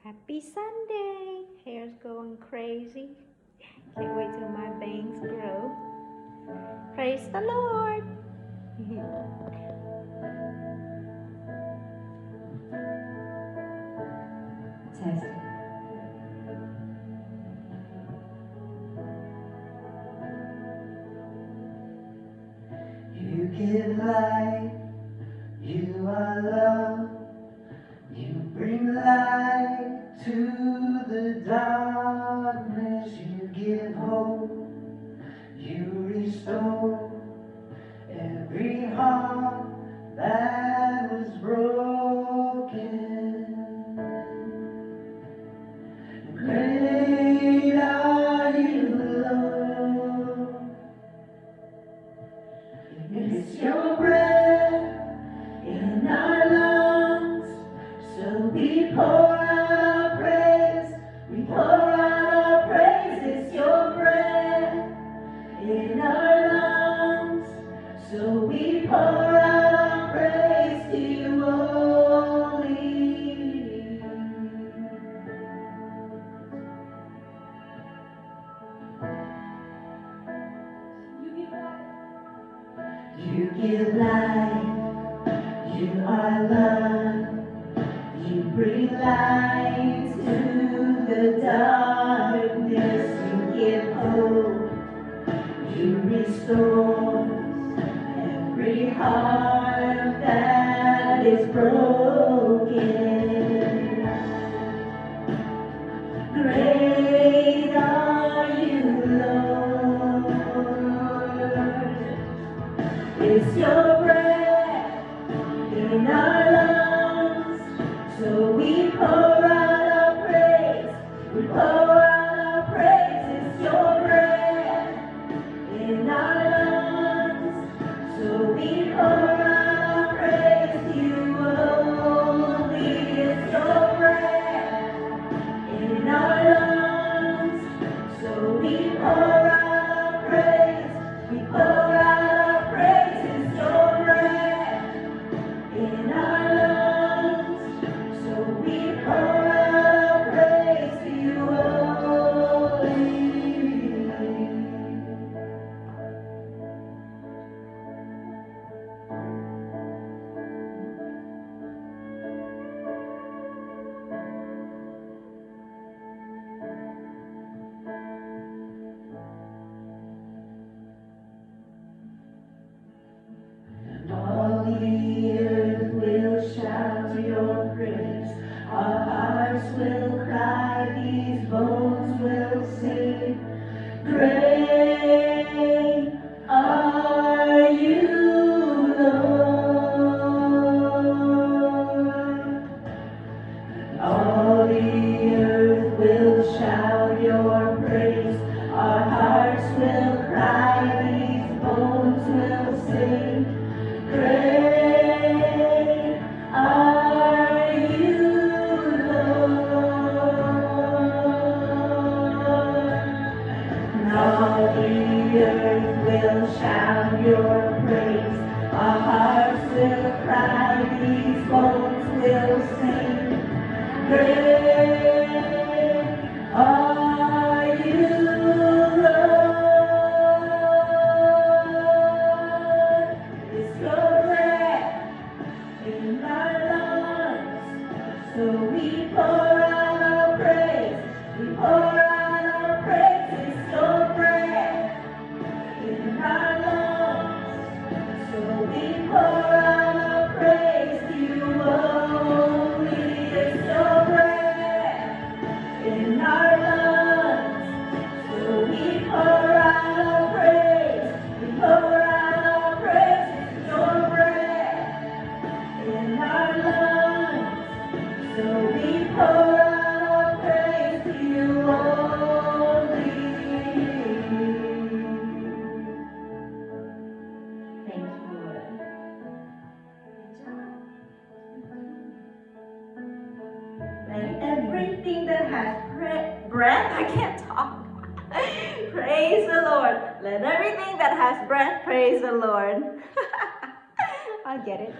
Happy Sunday! Hair's going crazy. Can't wait till my bangs grow. Praise the Lord! Test. You give light, you are love, you bring light to the darkness, you give hope, you restore every heart that was broken. Great are you, Lord. It's your breath in our lungs, so we pour out our praise. We pour out our praise. It's your breath in our lungs, so we pour out our praise to you only. You give life, you are love, you bring light to the darkness, you give hope, you restore every heart that is broken. Great are you, Lord. It's your breath in our lungs, so we pour out our praise. We pour out our praise. It's your breath in our lungs, so we pour out our praise to you only. It's your breath in our lungs, so we pour out our praise. We pour out our praise. It's your breath in our lungs, so we pour out our praise to you only. And all the earth will shout your praise. Our hearts will cry, these bones will sing. Great are you, Lord. All the earth will shout your praise. Our hearts will cry, these bones will sing. Great are you, Lord. And all the earth will shout your praise. Our hearts will cry, these bones will sing. Great are you, Lord. It's your breath in our lungs, so we pour out our praise. We pour out our praise. It's your breath in our lungs, so we pour out our praise to you only. It's your breath in our lungs, so we pour out our praise. We pour out our praise. It's your breath in our lungs, so we pour out our praise to you only. Thank you, Lord. Let everything that has breath, I can't talk. Praise the Lord. Let everything that has breath praise the Lord. I get it.